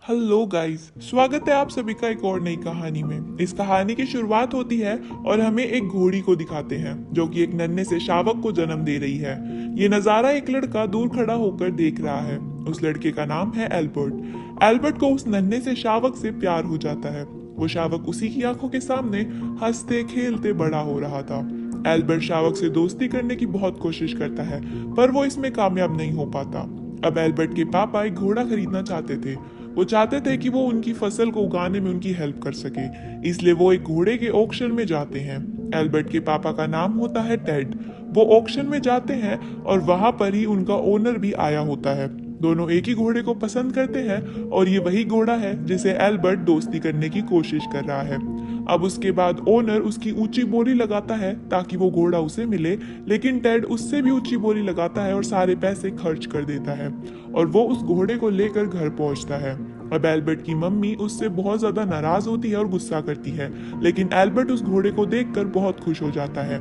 Hello guys, स्वागत है आप सभी का एक और नई कहानी में। इस कहानी की शुरुआत होती है और हमें एक घोड़ी को दिखाते हैं जो कि एक नन्हे से शावक को जन्म दे रही है। ये नजारा एक लड़का दूर खड़ा होकर देख रहा है। उस लड़के का नाम है एल्बर्ट। एल्बर्ट को उस नन्हे से शावक से प्यार हो जाता है। वो शावक उसी की आंखों के सामने हंसते खेलते बड़ा हो रहा था। एल्बर्ट शावक से दोस्ती करने की बहुत कोशिश करता है, पर वो इसमें कामयाब नहीं हो पाता। अब एल्बर्ट के पापा एक घोड़ा खरीदना चाहते थे। वो चाहते थे कि वो उनकी फसल को उगाने में उनकी हेल्प कर सके, इसलिए वो एक घोड़े के ऑक्शन में जाते हैं। एल्बर्ट के पापा का नाम होता है टेड। वो ऑक्शन में जाते हैं और वहां पर ही उनका ओनर भी आया होता है। दोनों एक ही घोड़े को पसंद करते हैं और ये वही घोड़ा है जिसे एल्बर्ट दोस्ती करने की कोशिश कर रहा है। अब उसके बाद ओनर उसकी ऊंची बोली लगाता है ताकि वो घोड़ा उसे मिले, लेकिन टेड उससे भी ऊंची बोली लगाता है और सारे पैसे खर्च कर देता है और वो उस घोड़े को लेकर घर पहुंचता है। अब एल्बर्ट की मम्मी उससे बहुत ज्यादा नाराज होती है और गुस्सा करती है, लेकिन एल्बर्ट उस घोड़े को देखकर बहुत खुश हो जाता है।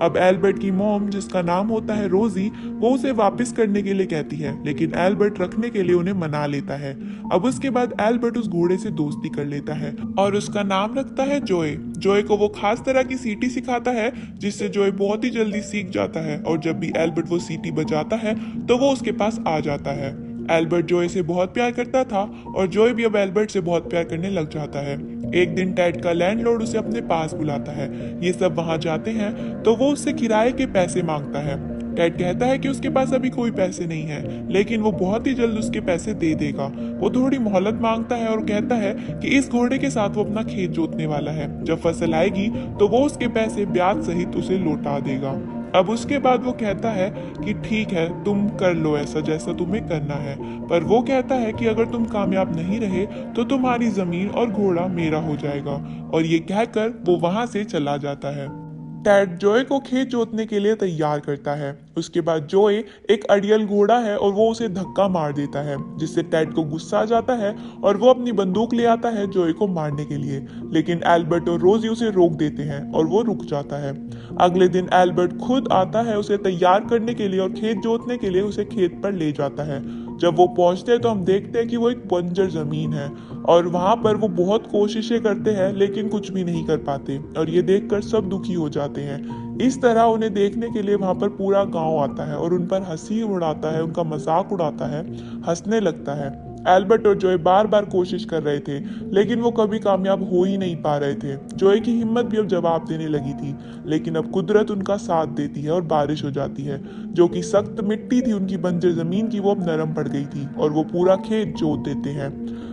अब एल्बर्ट की मॉम, जिसका नाम होता है रोजी, वो उसे वापस करने के लिए कहती है, लेकिन एल्बर्ट रखने के लिए उन्हें मना लेता है। अब उसके बाद एल्बर्ट उस घोड़े से दोस्ती कर लेता है और उसका नाम रखता है जोए। जोए को वो खास तरह की सीटी सिखाता है, जिससे जोए बहुत ही जल्दी सीख जाता है और जब भी एल्बर्ट वो सीटी बजाता है तो वो उसके पास आ जाता है। एल्बर्ट जोए से बहुत प्यार करता था और जोए भी अब एल्बर्ट से बहुत प्यार करने लग जाता है। एक दिन टेड का लैंडलॉर्ड उसे अपने पास बुलाता है। ये सब वहां जाते हैं तो वो उससे किराए के पैसे मांगता है। टेड कहता है कि उसके पास अभी कोई पैसे नहीं है, लेकिन वो बहुत ही जल्द उसके पैसे दे देगा। वो थोड़ी मोहलत मांगता है और कहता है कि इस घोड़े के साथ वो अपना खेत जोतने वाला है। जब फसल आएगी तो वो उसके पैसे ब्याज सहित उसे लौटा देगा। अब उसके बाद वो कहता है कि ठीक है, तुम कर लो ऐसा जैसा तुम्हें करना है, पर वो कहता है कि अगर तुम कामयाब नहीं रहे तो तुम्हारी जमीन और घोड़ा मेरा हो जाएगा, और ये कहकर वो वहां से चला जाता है। टेड जोए को खेत जोतने के लिए तैयार करता है। उसके बाद जोए एक अड़ियल घोड़ा है और वो उसे धक्का मार देता है, जिससे टेड को गुस्सा आ जाता है और वो अपनी बंदूक ले आता है जोए को मारने के लिए, लेकिन एल्बर्ट और रोजी उसे रोक देते हैं और वो रुक जाता है। अगले दिन एल्बर्ट खुद आता है उसे तैयार करने के लिए और खेत जोतने के लिए उसे खेत पर ले जाता है। जब वो पहुंचते हैं तो हम देखते हैं कि वो एक बंजर जमीन है और वहां पर वो बहुत कोशिशें करते हैं लेकिन कुछ भी नहीं कर पाते, और ये देखकर सब दुखी हो जाते हैं। इस तरह उन्हें देखने के लिए वहां पर पूरा गांव आता है और उन पर हंसी उड़ाता है, उनका मजाक उड़ाता है, हंसने लगता है। एल्बर्ट और जोए बार बार कोशिश कर रहे थे, लेकिन वो कभी कामयाब हो ही नहीं पा रहे थे। जोए की हिम्मत भी अब जवाब देने लगी थी, लेकिन अब कुदरत उनका साथ देती है और बारिश हो जाती है। जो कि सख्त मिट्टी थी उनकी बंजर जमीन की, वो अब नरम पड़ गई थी और वो पूरा खेत जोत देते हैं।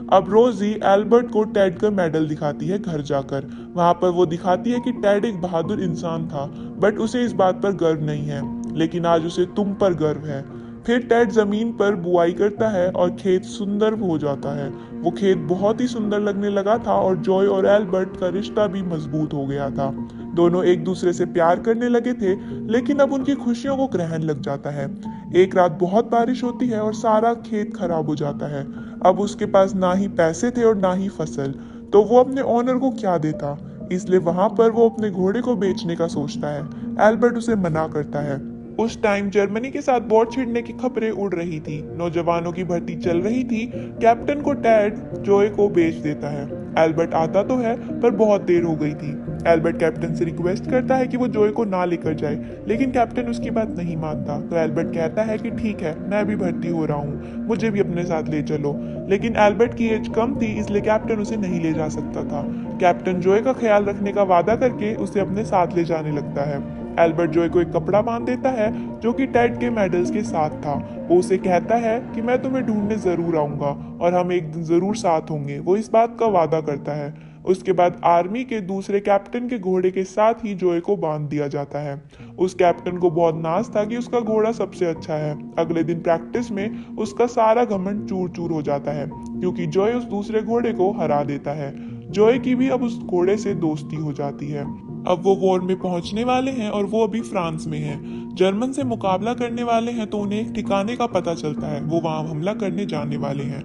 अब रोजी एल्बर्ट को टेड का मेडल दिखाती है घर जाकर। वहां पर वो दिखाती है कि टेड एक बहादुर इंसान था, बट उसे इस बात पर गर्व नहीं है, लेकिन आज उसे तुम पर गर्व है। फिर टेड जमीन पर बुआई करता है और खेत सुंदर हो जाता है। वो खेत बहुत ही सुंदर लगने लगा था और जॉय और एल्बर्ट का रिश्ता भी मजबूत हो गया था। दोनों एक दूसरे से प्यार करने लगे थे, लेकिन अब उनकी खुशियों को ग्रहण लग जाता है। एक रात बहुत बारिश होती है और सारा खेत खराब हो जाता है। अब उसके पास ना ही पैसे थे और ना ही फसल, तो वो अपने ओनर को क्या देता, इसलिए वहां पर वो अपने घोड़े को बेचने का सोचता है। एल्बर्ट उसे मना करता है। उस टाइम जर्मनी के साथ बॉर्ड छिड़ने की खबरें उड़ रही थी, नौजवानों की भर्ती चल रही थी। कैप्टन को टेड जोए को बेच देता है। एल्बर्ट आता तो है पर बहुत देर हो गई थी। एल्बर्ट कैप्टन से रिक्वेस्ट करता है कि वो जोए को ना लेकर जाए, लेकिन कैप्टन उसकी बात नहीं मानता। तो एल्बर्ट कहता है कि ठीक है, मैं भी भर्ती हो रहा हूँ, मुझे भी अपने साथ ले चलो, लेकिन एल्बर्ट की एज कम थी, इसलिए कैप्टन उसे नहीं ले जा सकता था। कैप्टन जोए का ख्याल रखने का वादा करके उसे अपने साथ ले जाने लगता है। एल्बर्ट जोए को एक कपड़ा बांध देता है जो कि टेड के मेडल्स के साथ था। वो उसे कहता है कि मैं तुम्हें ढूंढने जरूर आऊंगा और हम एक दिन जरूर साथ होंगे। वो इस बात का वादा करता है। उसके बाद आर्मी के दूसरे कैप्टन के घोड़े के साथ ही जोए को बांध दिया जाता है। उस कैप्टन को बहुत नाज था कि उसका घोड़ा सबसे अच्छा है। अगले दिन प्रैक्टिस में उसका सारा घमंड चूर चूर हो जाता है, क्योंकि जोए उस दूसरे घोड़े को हरा देता है। जोए की भी अब उस घोड़े से दोस्ती हो जाती है। अब वो वॉर में पहुंचने वाले हैं और वो अभी फ्रांस में हैं। जर्मन से मुकाबला करने वाले हैं, तो उन्हें एक ठिकाने का पता चलता है, वो वहां हमला करने जाने वाले हैं।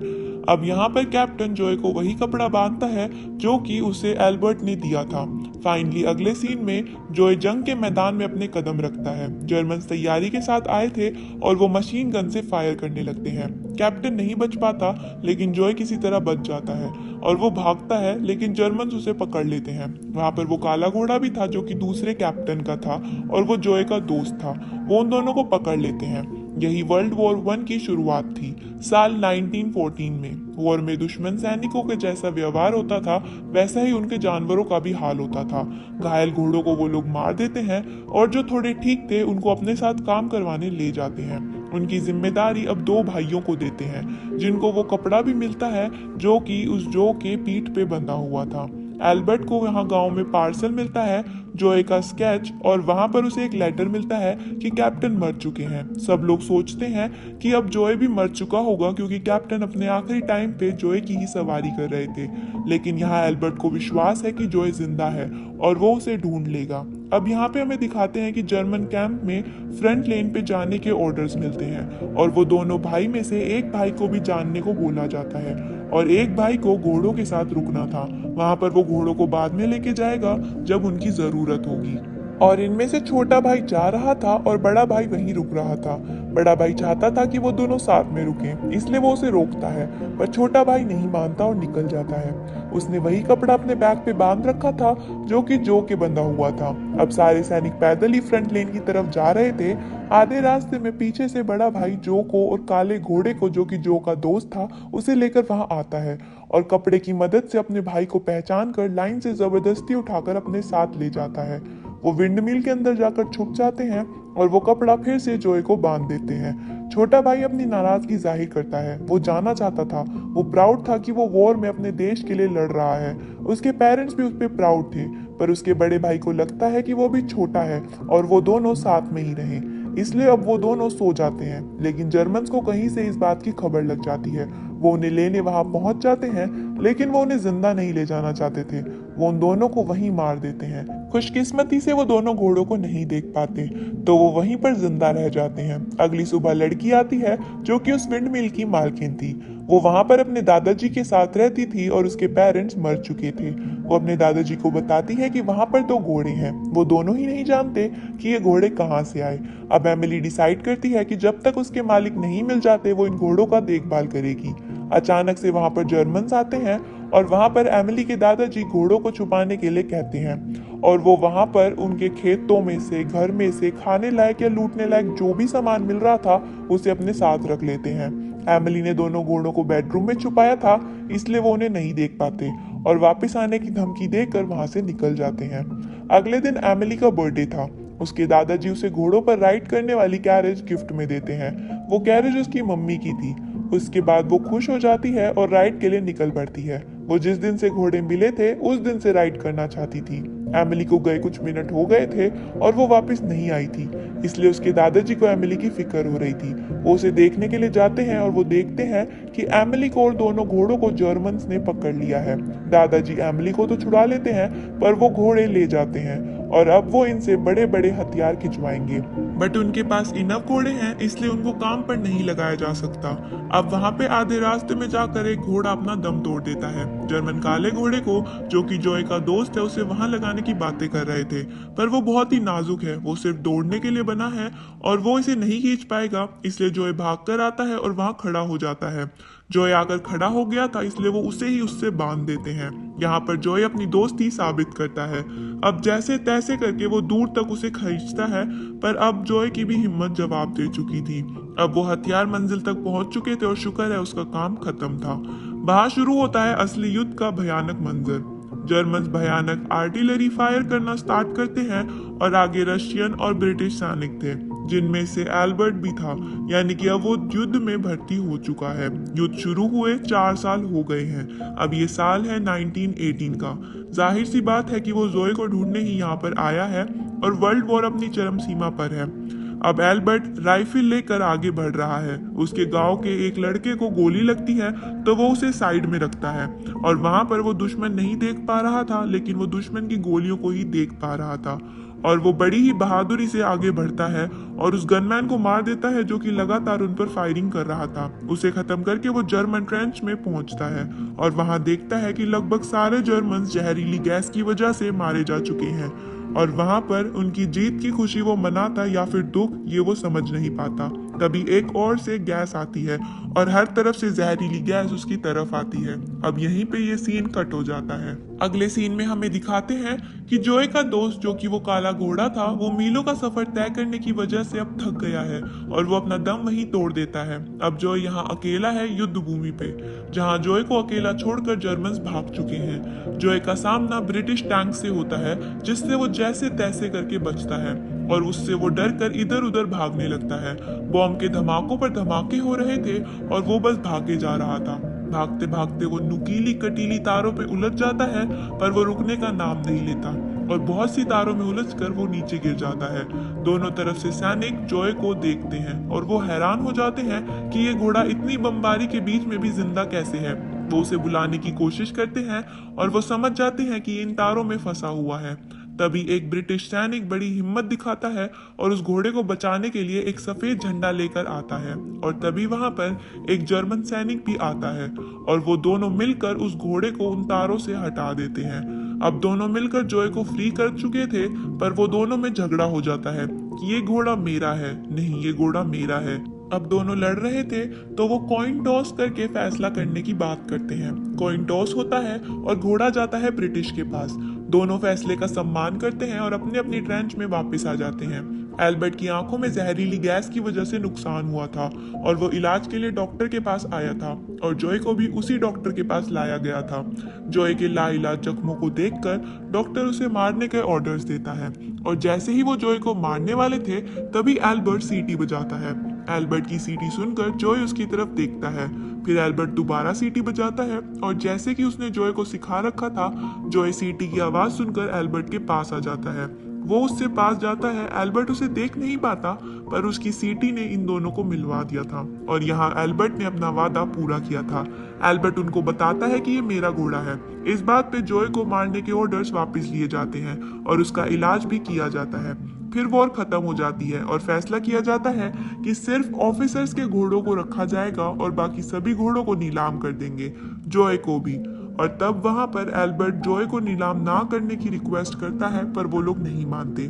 अब यहाँ पर कैप्टन जॉय को वही कपड़ा बांधता है जो कि उसे एल्बर्ट ने दिया था। फाइनली अगले सीन में जॉय जंग के मैदान में अपने कदम रखता है। जर्मन तैयारी के साथ आए थे और वो मशीन गन से फायर करने लगते हैं। कैप्टन नहीं बच पाता, लेकिन जॉय किसी तरह बच जाता है और वो भागता है, लेकिन जर्मन उसे पकड़ लेते हैं। वहां पर वो काला घोड़ा भी था जो कि दूसरे कैप्टन का था और वो जॉय का दोस्त था। वो उन दोनों को पकड़ लेते हैं। यही वर्ल्ड वॉर 1 की शुरुआत थी, साल 1914 में। वॉर में दुश्मन सैनिकों के जैसा व्यवहार होता था, वैसा ही उनके जानवरों का भी हाल होता था। घायल घोड़ों को वो लोग मार देते हैं और जो थोड़े ठीक थे उनको अपने साथ काम करवाने ले जाते हैं। उनकी जिम्मेदारी अब 2 भाइयों को देते हैं, जिनको वो कपड़ा भी मिलता है जो कि उस जो के पीठ पे बंधा हुआ था। एल्बर्ट को यहाँ गांव में पार्सल मिलता है, जॉय का स्केच, और वहां पर उसे एक लेटर मिलता है कि कैप्टन मर चुके हैं। सब लोग सोचते हैं कि अब जॉय भी मर चुका होगा, क्योंकि कैप्टन अपने आखिरी टाइम पे जॉय की ही सवारी कर रहे थे। लेकिन यहाँ एल्बर्ट को विश्वास है कि जॉय जिंदा है और वो उसे ढूंढ लेगा। अब यहाँ पे हमें दिखाते हैं कि जर्मन कैंप में फ्रंट लेन पे जाने के ऑर्डर्स मिलते हैं और वो दोनों भाई में से एक भाई को भी जानने को बोला जाता है और एक भाई को घोड़ों के साथ रुकना था। वहां पर वो घोड़ों को बाद में लेके जाएगा जब उनकी जरूरत होगी। और इनमें से छोटा भाई जा रहा था और बड़ा भाई वहीं रुक रहा था। बड़ा भाई चाहता था कि वो दोनों साथ में रुकें, इसलिए वो उसे रोकता है, पर छोटा भाई नहीं मानता और निकल जाता है। उसने वही कपड़ा अपने बैग पे बांध रखा था जो कि जो के बंधा हुआ था। अब सारे सैनिक पैदल ही फ्रंट लेन की तरफ जा रहे थे। आधे रास्ते में पीछे से बड़ा भाई जो को और काले घोड़े को, जो कि जो का दोस्त था, उसे लेकर वहां आता है और कपड़े की मदद से अपने भाई को पहचान कर लाइन से जबरदस्ती उठाकर अपने साथ ले जाता है। वो विंडमिल के अंदर जाकर छुप जाते हैं और वो कपड़ा फिर से जॉय को बांध देते हैं। छोटा भाई अपनी नाराजगी जाहिर करता है। वो जाना चाहता था, वो प्राउड था कि वो वॉर में अपने देश के लिए लड़ रहा है। उसके पेरेंट्स भी उस पर प्राउड थे, पर उसके बड़े भाई को लगता है कि वो भी छोटा है और वो दोनों साथ में ही रहें। इसलिए अब वो दोनों सो जाते हैं। लेकिन जर्मन्स को कहीं से इस बात की खबर लग जाती है। वो उन्हें लेने वहां पहुंच जाते हैं, लेकिन वो उन्हें जिंदा नहीं ले जाना चाहते थे। वो उन दोनों को वहीं मार देते हैं। खुशकिस्मती से वो दोनों घोड़ों को नहीं देख पाते, तो वो वहीं पर जिंदा रह जाते हैं। अगली सुबह लड़की आती है जो कि उस विंड मिल की मालकिन थी। वो वहां पर अपने दादाजी के साथ रहती थी और उसके पेरेंट्स मर चुके थे। वो अपने दादाजी को बताती है कि वहां पर 2 घोड़े हैं। वो दोनों ही नहीं जानते कि ये घोड़े कहाँ से आए। अब एमिली डिसाइड करती है कि जब तक उसके मालिक नहीं मिल जाते वो इन घोड़ों का देखभाल करेगी। अचानक से वहां पर जर्मन्स आते हैं और वहां पर एमिली के दादाजी घोड़ों को छुपाने के लिए कहते हैं और वो वहां पर उनके खेतों में से, घर में से खाने लायक या लूटने लायक जो भी सामान मिल रहा था उसे अपने साथ रख लेते हैं। एमिली ने दोनों घोड़ों को बेडरूम में छुपाया था, इसलिए वो उन्हें नहीं देख पाते और वापस आने की धमकी देकर वहां से निकल जाते हैं। अगले दिन एमिली का बर्थडे था। उसके दादाजी उसे घोड़ों पर राइड करने वाली कैरेज गिफ्ट में देते हैं। वो कैरेज उसकी मम्मी की थी। उसके बाद वो खुश हो जाती है और राइड के लिए निकल पड़ती है। वो जिस दिन से घोड़े मिले थे उस दिन से राइड करना चाहती थी। एमिली को गए कुछ मिनट हो गए थे और वो वापस नहीं आई थी, इसलिए उसके दादाजी को एमिली की फिक्र हो रही थी। वो उसे देखने के लिए जाते हैं और वो देखते हैं कि एमिली को और दोनों घोड़ों को जर्मन्स ने पकड़ लिया है। दादाजी एमिली को तो छुड़ा लेते हैं, पर वो घोड़े ले जाते हैं और अब वो इनसे बड़े बड़े हथियार खिंचवाएंगे। बट उनके पास इनफ घोड़े हैं, इसलिए उनको काम पर नहीं लगाया जा सकता। अब वहां पे आधे रास्ते में जाकर एक घोड़ा अपना दम तोड़ देता है। जर्मन काले घोड़े को, जो कि जॉय का दोस्त है, उसे वहां लगाने की बातें कर रहे थे, पर वो बहुत ही नाजुक है। वो सिर्फ दौड़ने के लिए बना है और वो इसे नहीं खींच पाएगा, इसलिए जॉय भाग कर आता है और वहां खड़ा हो जाता है। जॉय आकर खड़ा हो गया था, इसलिए वो उसे ही उससे बांध देते हैं। यहाँ पर जॉय अपनी दोस्ती साबित करता है। अब जैसे तैसे करके वो दूर तक उसे खींचता है, पर अब जॉय की भी हिम्मत जवाब दे चुकी थी। अब वो हथियार मंजिल तक पहुंच चुके थे और शुक्र है उसका काम खत्म था। वहां शुरू होता है असली युद्ध का भयानक मंजर। जर्मन्स भयानक आर्टिलरी फायर करना स्टार्ट करते हैं और आगे रशियन और ब्रिटिश सैनिक थे, जिनमें से एल्बर्ट भी था, यानी कि अब वो युद्ध में भर्ती हो चुका है। युद्ध शुरू हुए 4 साल हो गए हैं। अब ये साल है 1918 का। जाहिर सी बात है कि वो जोए को ढूंढने ही यहाँ पर आया है और वर्ल्ड वॉर अपनी चरम सीमा पर है। अब एल्बर्ट राइफल लेकर आगे बढ़ रहा है। उसके गांव के एक लड़के को गोली लगती है तो वो उसे साइड में रखता है और वहां पर वो दुश्मन नहीं देख पा रहा था, लेकिन वो दुश्मन की गोलियों को ही देख पा रहा था। और वो बड़ी ही बहादुरी से आगे बढ़ता है और उस गनमैन को मार देता है जो कि लगातार उन पर फायरिंग कर रहा था। उसे खत्म करके वो जर्मन ट्रेंच में पहुंचता है और वहां देखता है कि लगभग सारे जर्मन जहरीली गैस की वजह से मारे जा चुके हैं और वहां पर उनकी जीत की खुशी वो मनाता या फिर दुख ये वो समझ नहीं पाता। तभी एक और से गैस आती है और हर तरफ से जहरीली गैस उसकी तरफ आती है। अब यहीं पे ये सीन कट हो जाता है। अगले सीन में हमें दिखाते हैं कि जोए का दोस्त जो कि वो काला घोड़ा था वो मीलों का सफर तय करने की वजह से अब थक गया है और वो अपना दम वहीं तोड़ देता है। अब जोए यहाँ अकेला है युद्ध भूमि पे, जहाँ जोए को अकेला छोड़कर जर्मन्स भाग चुके हैं। जोए का सामना ब्रिटिश टैंक से होता है जिससे वो जैसे तैसे करके बचता है और उससे वो डर कर इधर उधर भागने लगता है। बॉम्ब के धमाकों पर धमाके हो रहे थे और वो बस भागे जा रहा था। भागते भागते वो नुकीली कटीली तारों पे उलझ जाता है पर वो रुकने का नाम नहीं लेता और बहुत सी तारों में उलझकर वो नीचे गिर जाता है। दोनों तरफ से सैनिक जोए को देखते हैं और वो हैरान हो जाते हैं कि ये घोड़ा इतनी बमबारी के बीच में भी जिंदा कैसे है। वो उसे बुलाने की कोशिश करते हैं और वो समझ जाते हैं कि इन तारों में फंसा हुआ है। तभी एक ब्रिटिश सैनिक बड़ी हिम्मत दिखाता है और उस घोड़े को बचाने के लिए एक सफेद झंडा लेकर आता है और तभी वहां पर एक जर्मन सैनिक भी आता है और वो दोनों मिलकर उस घोड़े को उन तारों से हटा देते हैं। अब दोनों मिलकर जोए को फ्री कर चुके थे पर वो दोनों में झगड़ा हो जाता है कि ये घोड़ा मेरा है, नहीं ये घोड़ा मेरा है। अब दोनों लड़ रहे थे तो वो कॉइन टॉस करके फैसला करने की बात करते हैं। कॉइन टॉस होता है और घोड़ा जाता है ब्रिटिश के पास। दोनों फैसले का सम्मान करते हैं और अपने अपनी ट्रेंच में वापस आ जाते हैं। एल्बर्ट की आंखों में जहरीली गैस की वजह से नुकसान हुआ था और वो इलाज के लिए डॉक्टर के पास आया था और जोए को भी उसी डॉक्टर के पास लाया गया था। जोए के लाइलाज जख्मों को देखकर डॉक्टर उसे मारने के ऑर्डर्स देता है और जैसे ही वो जोए को मारने वाले थे तभी एल्बर्ट सीटी बजाता है। एल्बर्ट की सीटी सुनकर जोए उसकी तरफ देखता है। फिर एल्बर्ट दोबारा सीटी बजाता है और जैसे कि उसने जोए को सिखा रखा था, जोए सीटी की आवाज सुनकर एल्बर्ट के पास आ जाता है। वो उससे पास जाता है। एल्बर्ट उसे देख नहीं पाता पर उसकी सीटी ने इन दोनों को मिलवा दिया था और यहाँ एल्बर्ट ने अपना वादा पूरा किया था। एल्बर्ट उनको बताता है कि ये मेरा घोड़ा है। इस बात पे जोए को मारने के ऑर्डर्स वापस लिए जाते हैं और उसका इलाज भी किया जाता है। फिर वॉर खत्म हो जाती है और फैसला किया जाता है कि सिर्फ ऑफिसर्स के घोड़ों को रखा जाएगा और बाकी सभी घोड़ों को नीलाम कर देंगे, जोए को भी। और तब वहां पर एल्बर्ट जोए को नीलाम ना करने की रिक्वेस्ट करता है पर वो लोग नहीं मानते।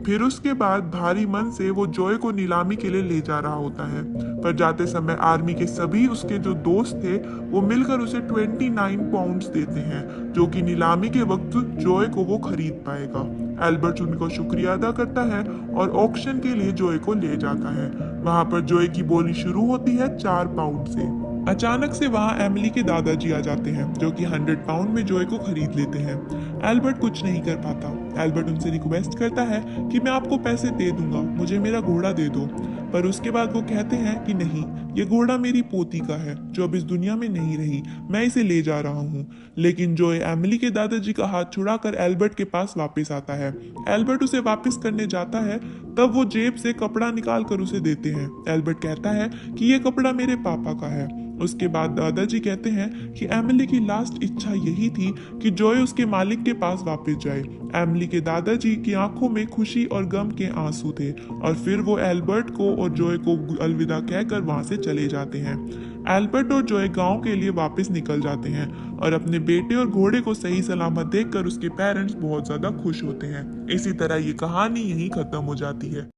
फिर उसके बाद भारी मन से वो जोए को नीलामी के लिए ले जा रहा होता है पर जाते समय आर्मी के सभी उसके जो दोस्त थे वो मिलकर उसे 29 पाउंड्स देते हैं जो कि नीलामी के वक्त जोए को वो खरीद पाएगा। एल्बर्ट उनको शुक्रिया अदा करता है और ऑक्शन के लिए जोए को ले जाता है। वहां पर जोए की बोली शुरू होती है 4 पाउंड से। अचानक से वहां एमिली के दादाजी आ जाते हैं जो कि 100 पाउंड में जोए को खरीद लेते हैं। एल्बर्ट कुछ नहीं कर पाता। एल्बर्ट उनसे रिक्वेस्ट करता है कि मैं आपको पैसे दे दूंगा, मुझे मेरा घोड़ा दे दो। पर उसके बाद वो कहते हैं कि नहीं, ये घोड़ा मेरी पोती का है जो अब इस दुनिया में नहीं रही, मैं इसे ले जा रहा हूँ। लेकिन जोए एमिली के दादाजी का हाथ छुड़ाकर एल्बर्ट के पास वापस आता है। एल्बर्ट उसे वापस करने जाता है तब वो जेब से कपड़ा निकाल कर उसे देते हैं। एल्बर्ट कहता है कि ये कपड़ा मेरे पापा का है। उसके बाद दादाजी कहते हैं कि एमिली की लास्ट इच्छा यही थी कि जोए उसके मालिक के पास वापस जाए। एमिली के दादाजी की आंखों में खुशी और गम के आंसू थे और फिर वो एल्बर्ट को और जोए को अलविदा कहकर वहां से चले जाते हैं। एल्बर्ट और जोए गांव के लिए वापस निकल जाते हैं और अपने बेटे और घोड़े को सही सलामत देखकर उसके पेरेंट्स बहुत ज्यादा खुश होते हैं। इसी तरह ये कहानी यहीं खत्म हो जाती है।